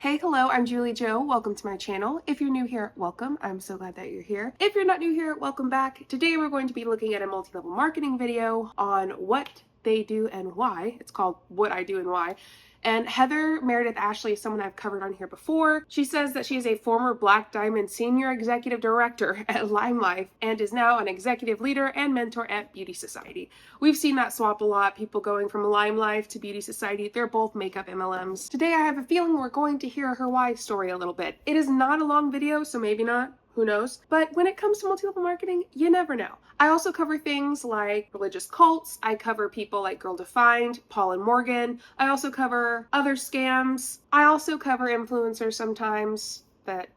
Hey, hello, I'm JulieJo. Welcome to my channel. If you're new here, welcome. I'm so glad that you're here. If you're not new here, welcome back. Today we're going to be looking at a multi-level marketing video on what they do and why. It's called What I Do and Why. And Heather Meredith Ashley is someone I've covered on here before. She says that she is a former Black Diamond Senior Executive Director at Limelife and is now an executive leader and mentor at Beauty Society. We've seen that swap a lot, people going from Limelife to Beauty Society. They're both makeup MLMs. Today I have a feeling we're going to hear her why story a little bit. It is not a long video, so maybe not. Who knows? But when it comes to multi-level marketing, you never know. I also cover things like religious cults. I cover people like Girl Defined, Paul and Morgan. I also cover other scams. I also cover influencers sometimes that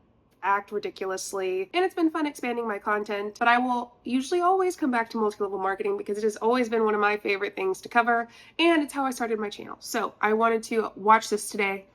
act ridiculously, and it's been fun expanding my content, but I will usually always come back to multi-level marketing because it has always been one of my favorite things to cover, and it's how I started my channel. So I wanted to watch this today,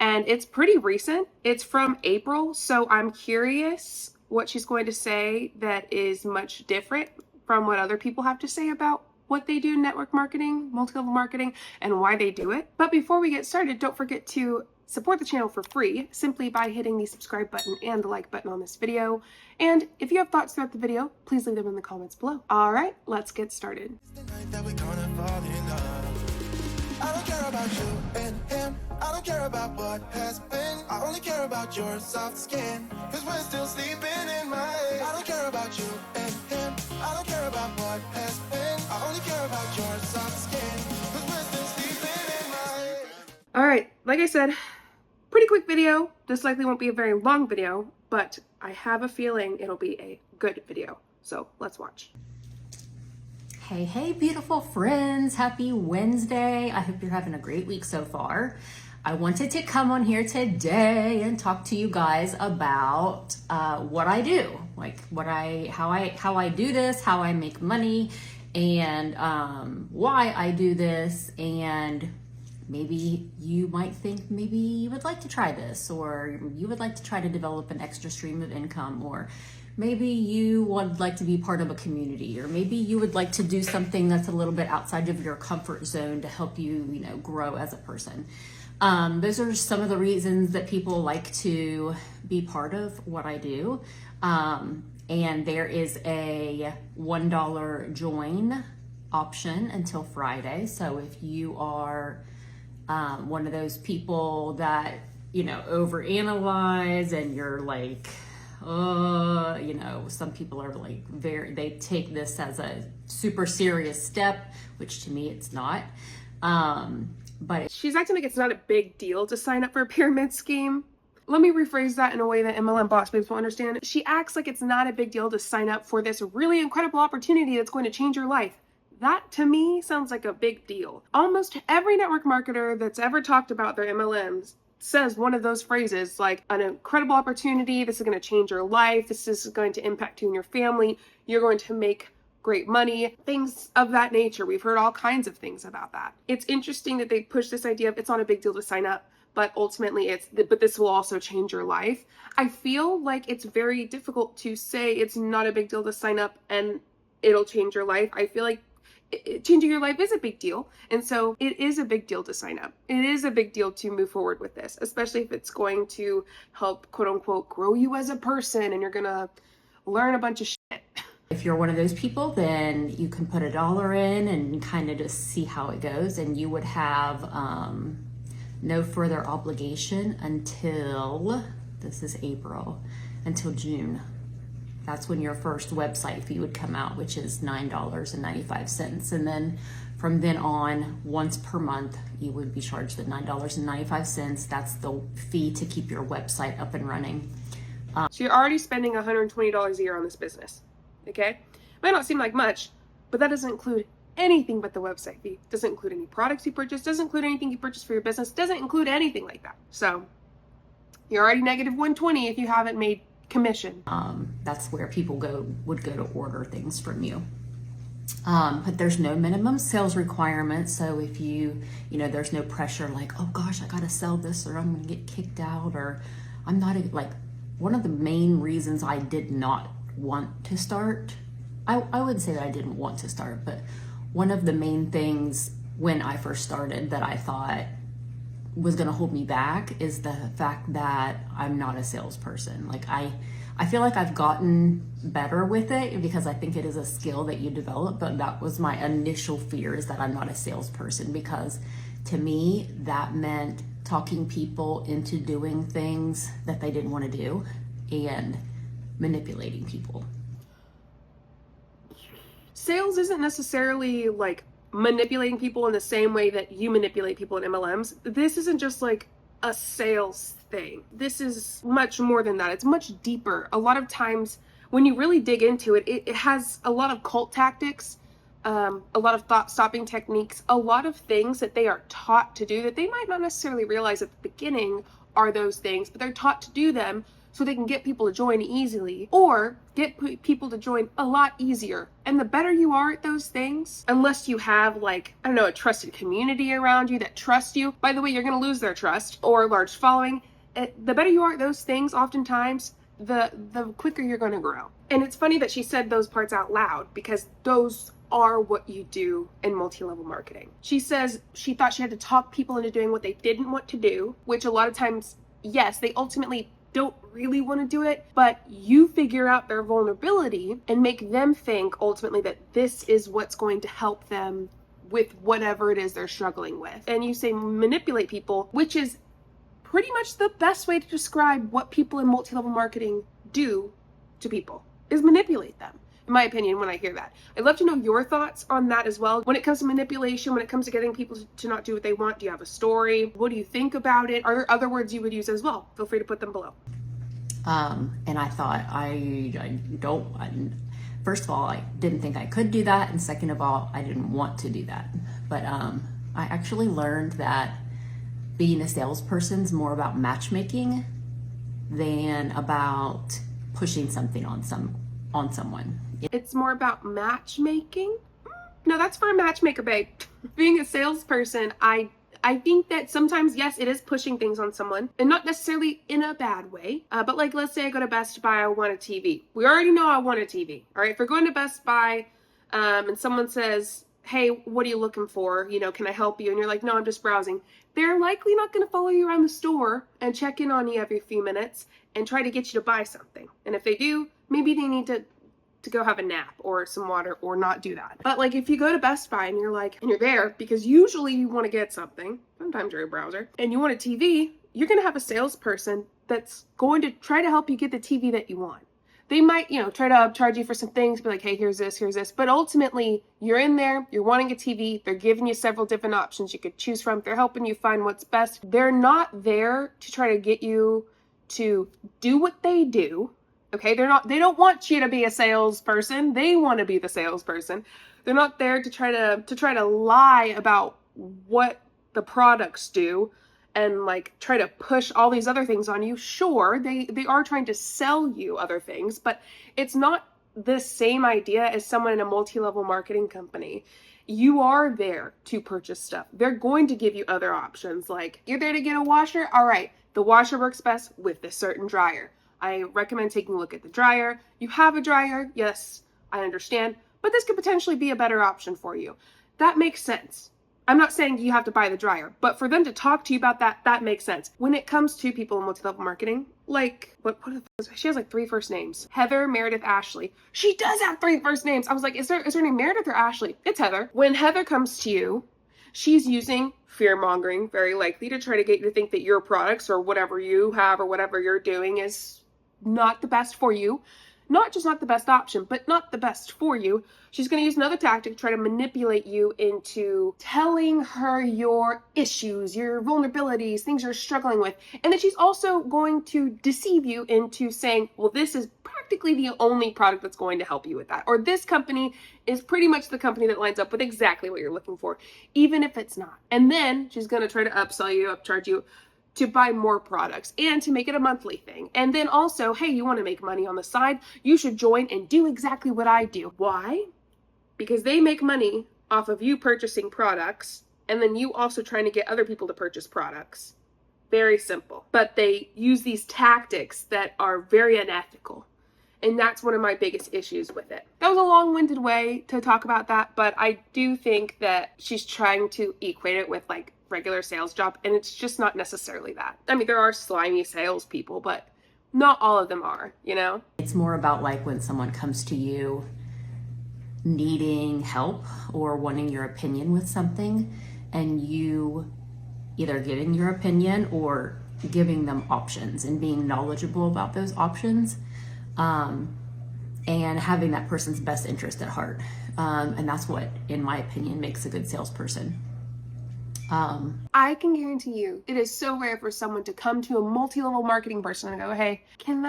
and it's pretty recent. It's from April, so I'm curious what she's going to say that is much different from what other people have to say about what they do in network marketing, multi-level marketing, and why they do it. But before we get started, don't forget to support the channel for free simply by hitting the subscribe button and the like button on this video. And if you have thoughts throughout the video, please leave them in the comments below. All right, let's get started. I don't care about you and him. I don't care about what has been. I only care about your soft skin. Cause we're still sleeping in my head. I don't care about you and him. I don't care about what has been. I only care about your soft skin. Cause we're still sleeping in my head. All right, like I said, pretty quick video. This likely won't be a very long video, but I have a feeling it'll be a good video. So let's watch. Hey, beautiful friends. Happy Wednesday. I hope you're having a great week so far. I wanted to come on here today and talk to you guys about what I do, like how I do this, how I make money, and why I do this. And maybe you might think maybe you would like to try this, or you would like to try to develop an extra stream of income, or maybe you would like to be part of a community, or maybe you would like to do something that's a little bit outside of your comfort zone to help you, grow as a person. Those are some of the reasons that people like to be part of what I do. And there is a $1 join option until Friday. So if you are one of those people that, overanalyze and you're like, some people are like they take this as a super serious step, which to me it's not. But She's acting like it's not a big deal to sign up for a pyramid scheme. Let me rephrase that in a way that MLM boss babes will understand. She acts like it's not a big deal to sign up for this really incredible opportunity that's going to change your life. That, to me, sounds like a big deal. Almost every network marketer that's ever talked about their MLMs says one of those phrases, like an incredible opportunity, this is going to change your life, this is going to impact you and your family, you're going to make great money, things of that nature. We've heard all kinds of things about that. It's interesting that they push this idea of it's not a big deal to sign up, but ultimately but this will also change your life. I feel like it's very difficult to say it's not a big deal to sign up and it'll change your life. I feel like changing your life is a big deal, and so it is a big deal to sign up. It is a big deal to move forward with this, especially if it's going to help, quote unquote, grow you as a person and you're gonna learn a bunch of shit. if you're one of those people, then you can put $1 in and kind of just see how it goes, and you would have no further obligation until, this is April, until June. That's when your first website fee would come out, which is $9.95. And then from then on, once per month, you would be charged the $9.95. That's the fee to keep your website up and running. So you're already spending $120 a year on this business, okay? Might not seem like much, but that doesn't include anything but the website fee. Doesn't include any products you purchase, doesn't include anything you purchase for your business, doesn't include anything like that. So you're already negative $120 if you haven't made commission. That's where people would go to order things from you. But there's no minimum sales requirement. So if there's no pressure like, oh gosh, I gotta sell this or I'm gonna get kicked out, or I'm not like, one of the main reasons I did not want to start, I wouldn't say that I didn't want to start, but one of the main things when I first started that I thought was going to hold me back is the fact that I'm not a salesperson. Like I feel like I've gotten better with it because I think it is a skill that you develop, but that was my initial fear, is that I'm not a salesperson, because to me that meant talking people into doing things that they didn't want to do and manipulating people. Sales isn't necessarily like manipulating people in the same way that you manipulate people in MLMs. This isn't just like a sales thing. This is much more than that. It's much deeper. A lot of times when you really dig into it, it has a lot of cult tactics, a lot of thought-stopping techniques, a lot of things that they are taught to do that they might not necessarily realize at the beginning are those things, but they're taught to do them so they can get people to join easily, or get people to join a lot easier. And the better you are at those things, unless you have like, I don't know, a trusted community around you that trusts you, by the way, you're going to lose their trust, or a large following. The better you are at those things, oftentimes, the quicker you're going to grow. And it's funny that she said those parts out loud, because those are what you do in multi-level marketing. She says she thought she had to talk people into doing what they didn't want to do, which a lot of times, yes, they ultimately don't really want to do it, but you figure out their vulnerability and make them think ultimately that this is what's going to help them with whatever it is they're struggling with. And you say manipulate people, which is pretty much the best way to describe what people in multi-level marketing do to people, is manipulate them, in my opinion, when I hear that. I'd love to know your thoughts on that as well. When it comes to manipulation, when it comes to getting people to not do what they want, do you have a story? What do you think about it? Are there other words you would use as well? Feel free to put them below. And I thought, first of all, I didn't think I could do that. And second of all, I didn't want to do that. But I actually learned that being a salesperson is more about matchmaking than about pushing something on someone. It's more about matchmaking? No, that's for a matchmaker, babe. Being a salesperson, I think that sometimes, yes, it is pushing things on someone, and not necessarily in a bad way. But like, let's say I go to Best Buy, I want a TV. We already know I want a TV. All right, if we're going to Best Buy, and someone says, hey, what are you looking for? You know, can I help you? And you're like, no, I'm just browsing. They're likely not going to follow you around the store and check in on you every few minutes and try to get you to buy something. And if they do, maybe they need to go have a nap or some water, or not do that. But like, if you go to Best Buy and you're there because usually you want to get something, sometimes you're a browser, and you want a TV, you're going to have a salesperson that's going to try to help you get the TV that you want. They might, try to upcharge you for some things, be like, hey, here's this. But ultimately, you're in there, you're wanting a TV, they're giving you several different options you could choose from. They're helping you find what's best. They're not there to try to get you to do what they do. Okay, they don't want you to be a salesperson. They want to be the salesperson. They're not there to try to lie about what the products do and like try to push all these other things on you. Sure, they are trying to sell you other things, but it's not the same idea as someone in a multi-level marketing company. You are there to purchase stuff. They're going to give you other options. Like, you're there to get a washer? All right, the washer works best with this certain dryer. I recommend taking a look at the dryer. You have a dryer, yes, I understand, but this could potentially be a better option for you. That makes sense. I'm not saying you have to buy the dryer, but for them to talk to you about that makes sense. When it comes to people in multi-level marketing, like, she has like 3 first names. Heather, Meredith, Ashley. She does have 3 first names. I was like, is her name Meredith or Ashley? It's Heather. When Heather comes to you, she's using fear-mongering, very likely, to try to get you to think that your products or whatever you have or whatever you're doing is not the best for you. Not just not the best option, but not the best for you. She's going to use another tactic to try to manipulate you into telling her your issues, your vulnerabilities, things you're struggling with. And then she's also going to deceive you into saying, well, this is practically the only product that's going to help you with that. Or this company is pretty much the company that lines up with exactly what you're looking for, even if it's not. And then she's going to try to upsell you, upcharge you to buy more products and to make it a monthly thing. And then also, hey, you want to make money on the side? You should join and do exactly what I do. Why? Because they make money off of you purchasing products and then you also trying to get other people to purchase products. Very simple. But they use these tactics that are very unethical. And that's one of my biggest issues with it. That was a long-winded way to talk about that, but I do think that she's trying to equate it with like regular sales job, and it's just not necessarily that. I mean, there are slimy salespeople, but not all of them are, you know? It's more about like when someone comes to you needing help or wanting your opinion with something, and you either giving your opinion or giving them options and being knowledgeable about those options, and having that person's best interest at heart. And that's what, in my opinion, makes a good salesperson. I can guarantee you, it is so rare for someone to come to a multi-level marketing person and go, hey, can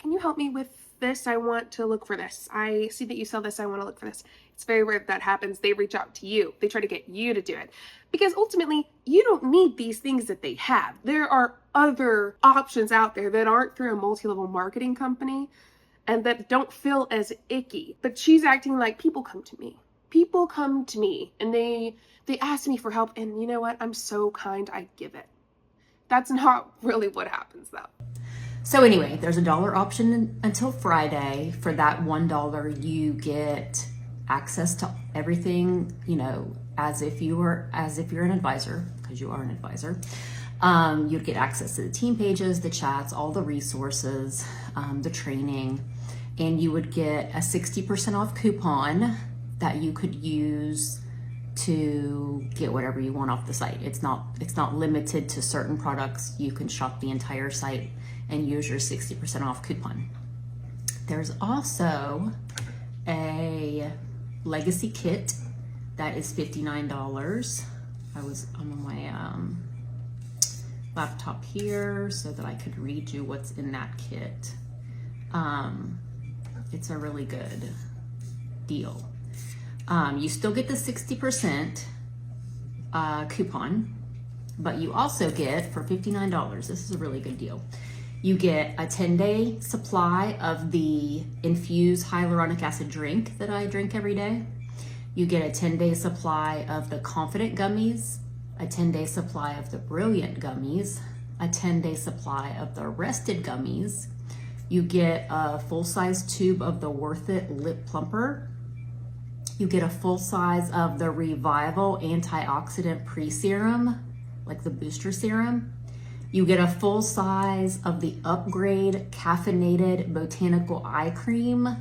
you help me with this? I want to look for this. I see that you sell this. I want to look for this. It's very rare that happens. They reach out to you. They try to get you to do it because ultimately you don't need these things that they have. There are other options out there that aren't through a multi-level marketing company and that don't feel as icky. But she's acting like people come to me. People come to me and they ask me for help, and you know what? I'm so kind, I give it. That's not really what happens though. So anyway, there's a $1 option until Friday. For that $1, you get access to everything, you know, as if you're an advisor, because you are an advisor. You'd get access to the team pages, the chats, all the resources, the training, and you would get a 60% off coupon that you could use to get whatever you want off the site. It's not limited to certain products. You can shop the entire site and use your 60% off coupon. There's also a legacy kit that is $59. I was on my laptop here so that I could read you what's in that kit. It's a really good deal. You still get the 60% coupon, but you also get, for $59, this is a really good deal, you get a 10-day supply of the infused hyaluronic acid drink that I drink every day. You get a 10-day supply of the Confident gummies, a 10-day supply of the Brilliant gummies, a 10-day supply of the Rested gummies. You get a full-size tube of the Worth It Lip Plumper. You get a full size of the Revival Antioxidant Pre-Serum, like the booster serum. You get a full size of the Upgrade Caffeinated Botanical Eye Cream.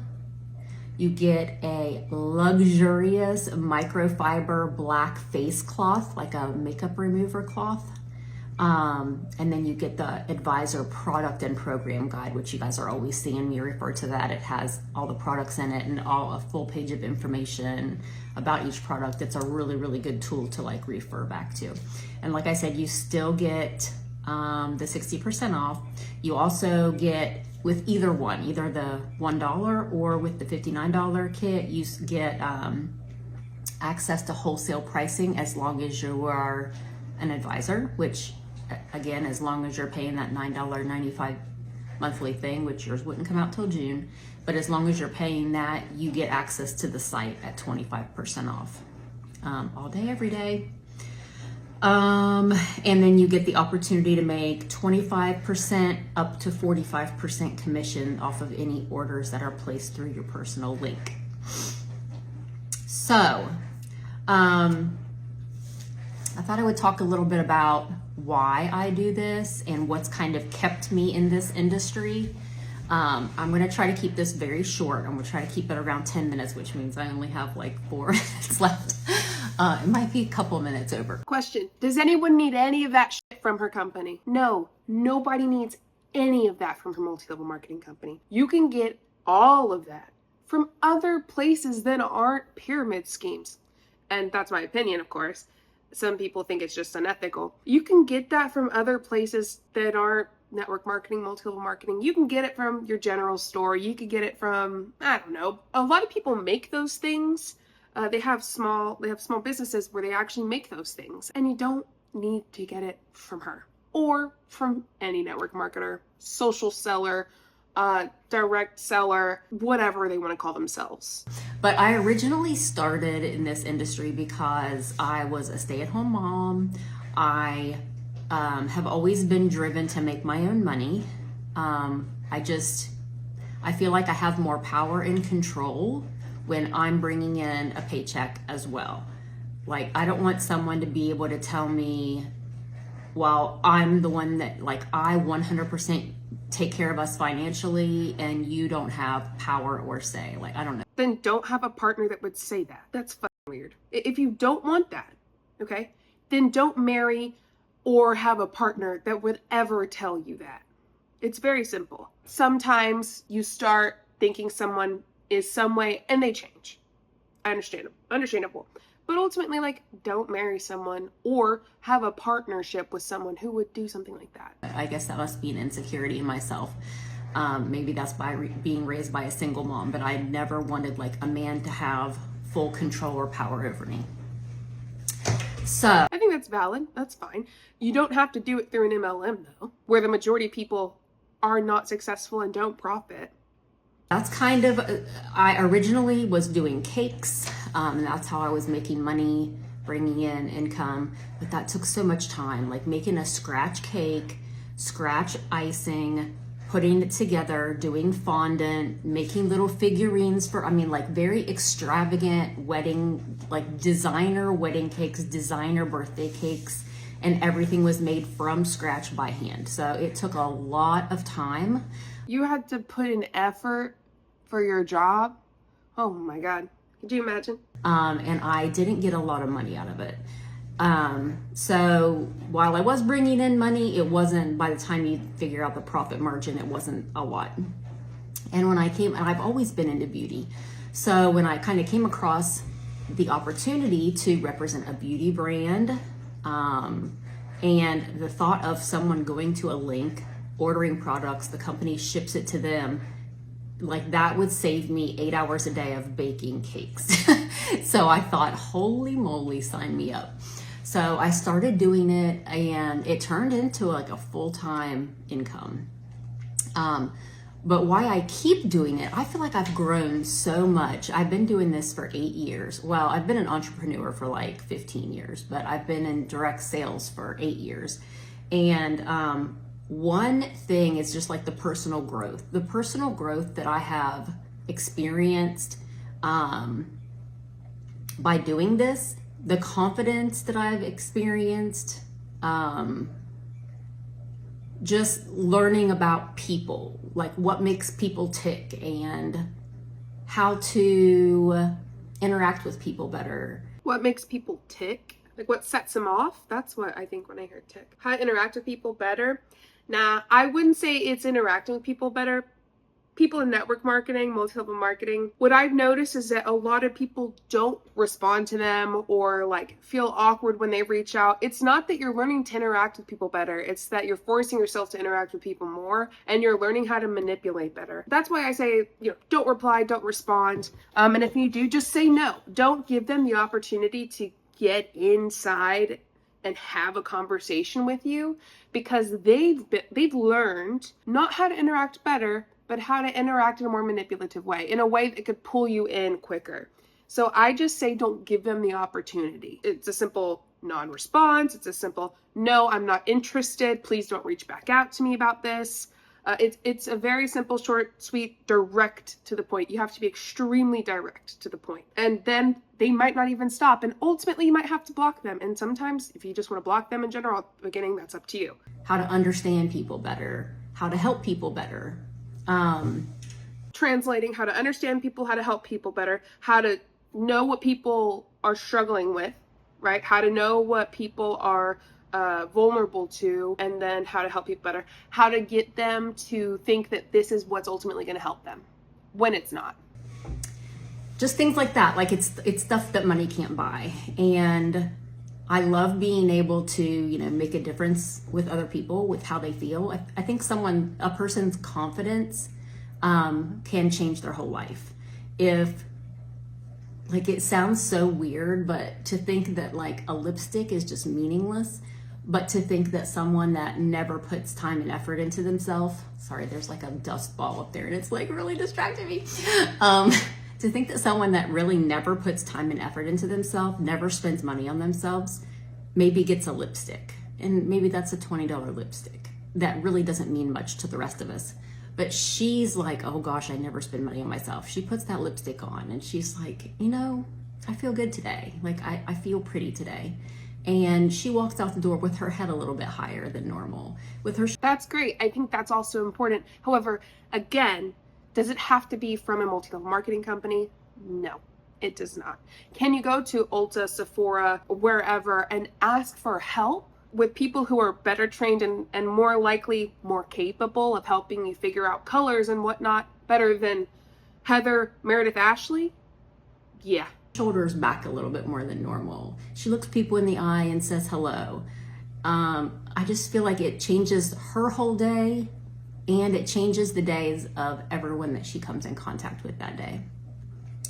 You get a luxurious microfiber black face cloth, like a makeup remover cloth. And then you get the Advisor Product and Program Guide, which you guys are always seeing me refer to that. It has all the products in it and a full page of information about each product. It's a really, really good tool to like refer back to. And like I said, you still get the 60% off. You also get, with either one, either the $1 or with the $59 kit, you get access to wholesale pricing as long as you are an advisor, which again, as long as you're paying that $9.95 monthly thing, which yours wouldn't come out till June, but as long as you're paying that, you get access to the site at 25% off all day, every day. And then you get the opportunity to make 25% up to 45% commission off of any orders that are placed through your personal link. So, I thought I would talk a little bit about why I do this and what's kind of kept me in this industry. I'm going to try to keep this very short. I'm going to try to keep it around 10 minutes, which means I only have like 4 minutes left. It might be a couple minutes over. Question, does anyone need any of that shit from her company? No, nobody needs any of that from her multi-level marketing company. You can get all of that from other places that aren't pyramid schemes. And that's my opinion, of course. Some people think it's just unethical. You can get that from other places that aren't network marketing, multi-level marketing. You can get it from your general store. You could get it from, I don't know. A lot of people make those things. They have small businesses where they actually make those things. And you don't need to get it from her or from any network marketer, social seller, direct seller, whatever they want to call themselves. But I originally started in this industry because I was a stay-at-home mom. I have always been driven to make my own money. I feel like I have more power and control when I'm bringing in a paycheck as well. Like, I don't want someone to be able to tell me, well, I'm the one that, like, I 100% take care of us financially and you don't have power or say. Like, I don't know. Then don't have a partner that would say that. That's fucking weird. If you don't want that, okay, then don't marry or have a partner that would ever tell you that. It's very simple. Sometimes you start thinking someone is some way and they change. Understandable. But ultimately, like, don't marry someone or have a partnership with someone who would do something like that. I guess that must be an insecurity in myself. Maybe that's by being raised by a single mom, but I never wanted like a man to have full control or power over me. So I think that's valid. That's fine. You don't have to do it through an MLM though, where the majority of people are not successful and don't profit. that's kind of, I originally was doing cakes, and that's how I was making money, bringing in income, but that took so much time, like making a scratch cake, scratch icing, putting it together, doing fondant, making little figurines for, I mean, like very extravagant wedding, like designer wedding cakes, designer birthday cakes, and everything was made from scratch by hand. So it took a lot of time. You had to put in effort for your job. Oh my God. Could you imagine? And I didn't get a lot of money out of it. So while I was bringing in money, it wasn't, by the time you figure out the profit margin, it wasn't a lot. And when I came, and I've always been into beauty. So when I kind of came across the opportunity to represent a beauty brand, and the thought of someone going to a link, ordering products, the company ships it to them, like that would save me 8 hours a day of baking cakes. So I thought, holy moly, sign me up. So I started doing it and it turned into like a full-time income. But why I keep doing it, I feel like I've grown so much. I've been doing this for 8 years. Well, I've been an entrepreneur for like 15 years, but I've been in direct sales for 8 years. And one thing is just like the personal growth. The personal growth that I have experienced by doing this, the confidence that I've experienced, just learning about people, like what makes people tick and how to interact with people better. What makes people tick? Like what sets them off? That's what I think when I hear tick. How to interact with people better. Nah, I wouldn't say it's interacting with people better. People in network marketing, multi-level marketing, what I've noticed is that a lot of people don't respond to them or like feel awkward when they reach out. It's not that you're learning to interact with people better. It's that you're forcing yourself to interact with people more and you're learning how to manipulate better. That's why I say, don't reply, don't respond. And if you do, just say no. Don't give them the opportunity to get inside and have a conversation with you, because they've learned not how to interact better, but how to interact in a more manipulative way, in a way that could pull you in quicker. So I just say don't give them the opportunity. It's a simple non-response. It's a simple, no, I'm not interested. Please don't reach back out to me about this. It's a very simple, short, sweet, direct to the point. You have to be extremely direct to the point. And then they might not even stop. And ultimately, you might have to block them. And sometimes, if you just want to block them in general at the beginning, that's up to you. How to understand people better, how to help people better. Translating how to understand people, how to help people better, how to know what people are struggling with, right? How to know what people are vulnerable to, and then how to help people better, how to get them to think that this is what's ultimately going to help them when it's not. Just things like that. Like it's stuff that money can't buy. And I love being able to, make a difference with other people, with how they feel. I think a person's confidence can change their whole life. If, like, it sounds so weird, but to think that like a lipstick is just meaningless, but to think that someone that never puts time and effort into themselves, sorry, there's like a dust ball up there and it's like really distracting me. To think that someone that really never puts time and effort into themselves, never spends money on themselves, maybe gets a lipstick. And maybe that's a $20 lipstick. That really doesn't mean much to the rest of us. But she's like, oh gosh, I never spend money on myself. She puts that lipstick on and she's like, I feel good today. Like I feel pretty today. And she walks out the door with her head a little bit higher than normal. With her That's great. I think that's also important. However, again, does it have to be from a multi-level marketing company? No, it does not. Can you go to Ulta, Sephora, wherever and ask for help with people who are better trained and more likely more capable of helping you figure out colors and whatnot better than Heather Meredith Ashley? Yeah. shoulders back a little bit more than normal. She looks people in the eye and says hello. I just feel like it changes her whole day, and it changes the days of everyone that she comes in contact with that day.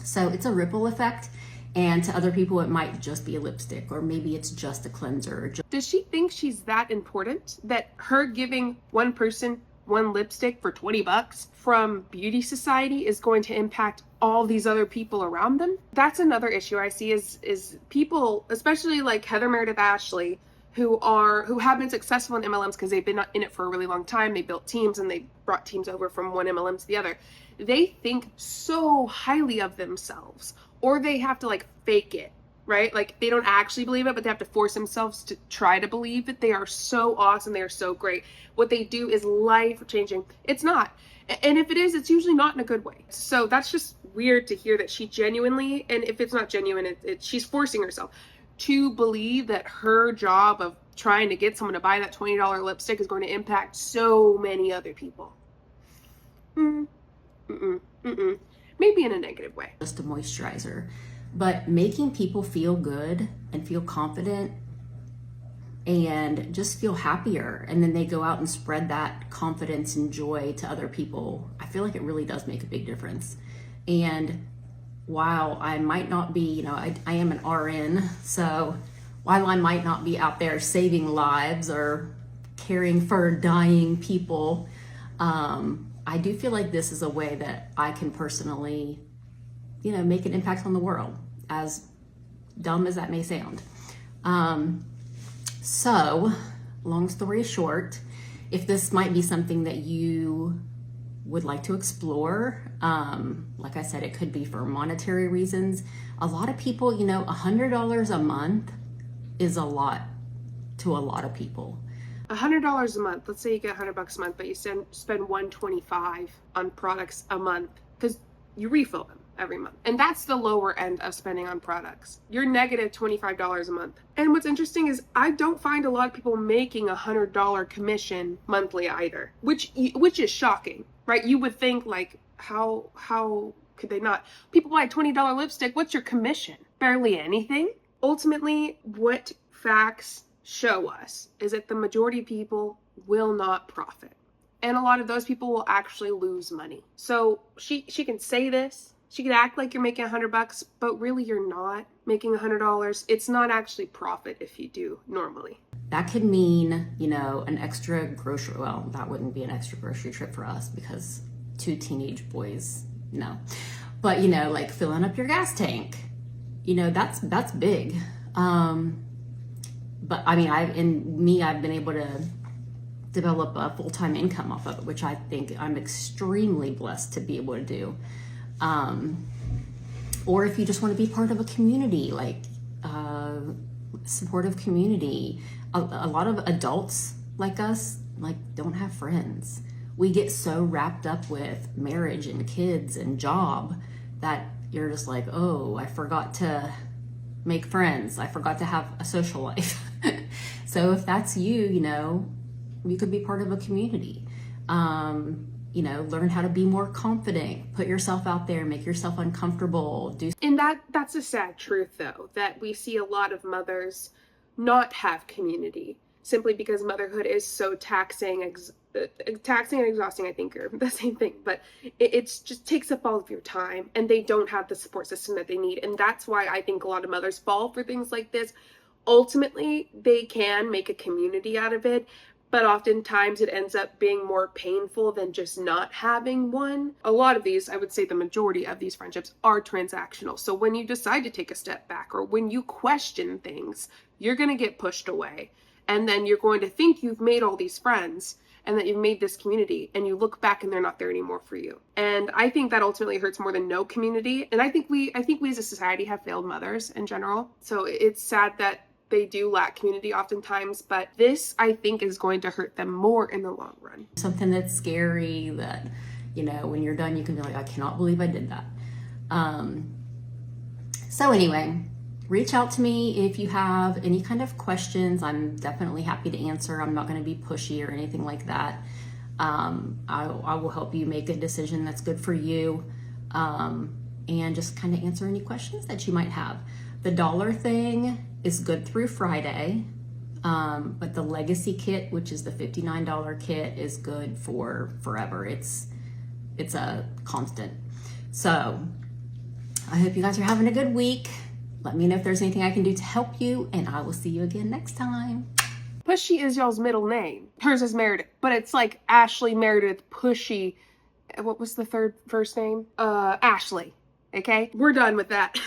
So it's a ripple effect, and to other people it might just be a lipstick, or maybe it's just a cleanser. Does she think she's that important that her giving one person one lipstick for 20 bucks from Beauty Society is going to impact all these other people around them? That's another issue I see is people, especially like Heather Meredith Ashley, who have been successful in MLMs because they've been in it for a really long time. They built teams and they brought teams over from one MLM to the other. They think so highly of themselves, or they have to like fake it, right? Like they don't actually believe it, but they have to force themselves to try to believe that they are so awesome. They are so great. What they do is life changing. It's not. And if it is, it's usually not in a good way. So that's just weird to hear that she genuinely, and if it's not genuine, she's forcing herself to believe that her job of trying to get someone to buy that $20 lipstick is going to impact so many other people. Maybe in a negative way. Just a moisturizer. But making people feel good and feel confident and just feel happier, and then they go out and spread that confidence and joy to other people, I feel like it really does make a big difference. And while I might not be, I am an RN, so while I might not be out there saving lives or caring for dying people, I do feel like this is a way that I can personally, make an impact on the world, as dumb as that may sound. So, long story short, if this might be something that you would like to explore, like I said, it could be for monetary reasons. A lot of people, $100 a month is a lot to a lot of people. $100 a month. Let's say you get $100 a month, but you spend $125 on products a month because you refill them every month. And that's the lower end of spending on products. You're negative $25 a month. And what's interesting is I don't find a lot of people making $100 commission monthly either, which is shocking, right? You would think like, how could they not? People buy a $20 lipstick. What's your commission? Barely anything. Ultimately, what facts show us is that the majority of people will not profit. And a lot of those people will actually lose money. So she can say this. She could act like you're making $100, but really you're not making $100. It's not actually profit if you do normally. That could mean, an extra grocery. Well, that wouldn't be an extra grocery trip for us because 2 teenage boys, no. But, like filling up your gas tank, that's big. But I mean, I've been able to develop a full-time income off of it, which I think I'm extremely blessed to be able to do. Or if you just want to be part of a community, like supportive community. A lot of adults like us, don't have friends. We get so wrapped up with marriage and kids and job that you're just like, oh, I forgot to make friends. I forgot to have a social life. So if that's you, you could be part of a community. Learn how to be more confident, put yourself out there, make yourself uncomfortable. And that's a sad truth, though, that we see a lot of mothers not have community simply because motherhood is so taxing and exhausting. I think are the same thing, but it just takes up all of your time, and they don't have the support system that they need. And that's why I think a lot of mothers fall for things like this. Ultimately, they can make a community out of it, but oftentimes it ends up being more painful than just not having one. A lot of these, I would say the majority of these friendships are transactional. So when you decide to take a step back, or when you question things, you're going to get pushed away. And then you're going to think you've made all these friends. and that you've made this community, and you look back and they're not there anymore for you. And I think that ultimately hurts more than no community. And I think we as a society have failed mothers in general. So it's sad that they do lack community oftentimes, but this, I think, is going to hurt them more in the long run. Something that's scary that, you know, when you're done, you can be like, I cannot believe I did that. So anyway, reach out to me if you have any kind of questions. I'm definitely happy to answer. I'm not going to be pushy or anything like that. I will help you make a decision that's good for you, and just kind of answer any questions that you might have. The dollar thing is good through Friday, but the legacy kit, which is the $59 kit, is good for forever. It's a constant. So I hope you guys are having a good week. Let me know if there's anything I can do to help you, and I will see you again next time. Pushy is y'all's middle name. Hers is Meredith, but it's like Ashley Meredith Pushy. What was the first name? Ashley. Okay, we're done with that.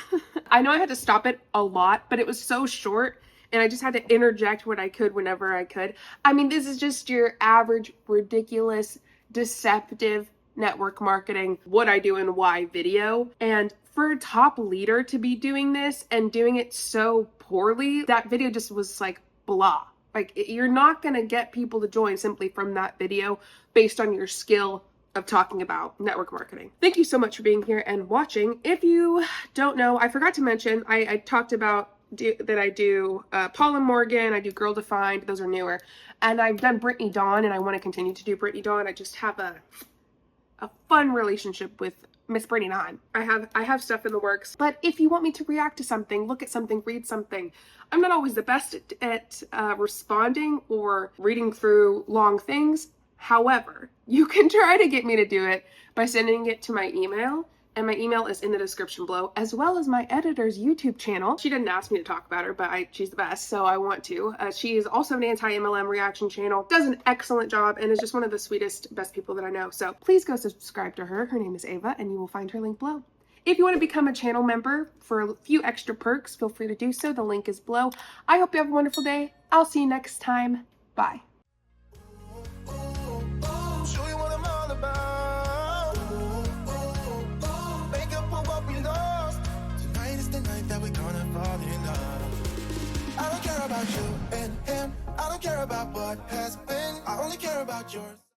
I know I had to stop it a lot, but it was so short, and I just had to interject what I could whenever I could. I mean, this is just your average, ridiculous, deceptive network marketing, what I do and why video. And for a top leader to be doing this and doing it so poorly, that video just was like blah. Like, you're not gonna get people to join simply from that video based on your skill of talking about network marketing. Thank you so much for being here and watching. If you don't know, I forgot to mention, I talked about that I do Paul and Morgan, I do Girl Defined, those are newer. And I've done Brittany Dawn, and I want to continue to do Brittany Dawn. I just have a fun relationship with Miss Brittany Dawn. I have stuff in the works. But if you want me to react to something, look at something, read something, I'm not always the best at responding or reading through long things. However, you can try to get me to do it by sending it to my email, and my email is in the description below, as well as my editor's YouTube channel. She didn't ask me to talk about her, but she's the best, so I want to. She is also an anti-MLM reaction channel, does an excellent job, and is just one of the sweetest, best people that I know. So please go subscribe to her. Her name is Ava, and you will find her link below. If you want to become a channel member for a few extra perks, feel free to do so. The link is below. I hope you have a wonderful day. I'll see you next time. Bye. Show you what I'm all about. Make up for what we lost. Tonight is the night that we're gonna fall in love. I don't care about you and him. I don't care about what has been. I only care about yours.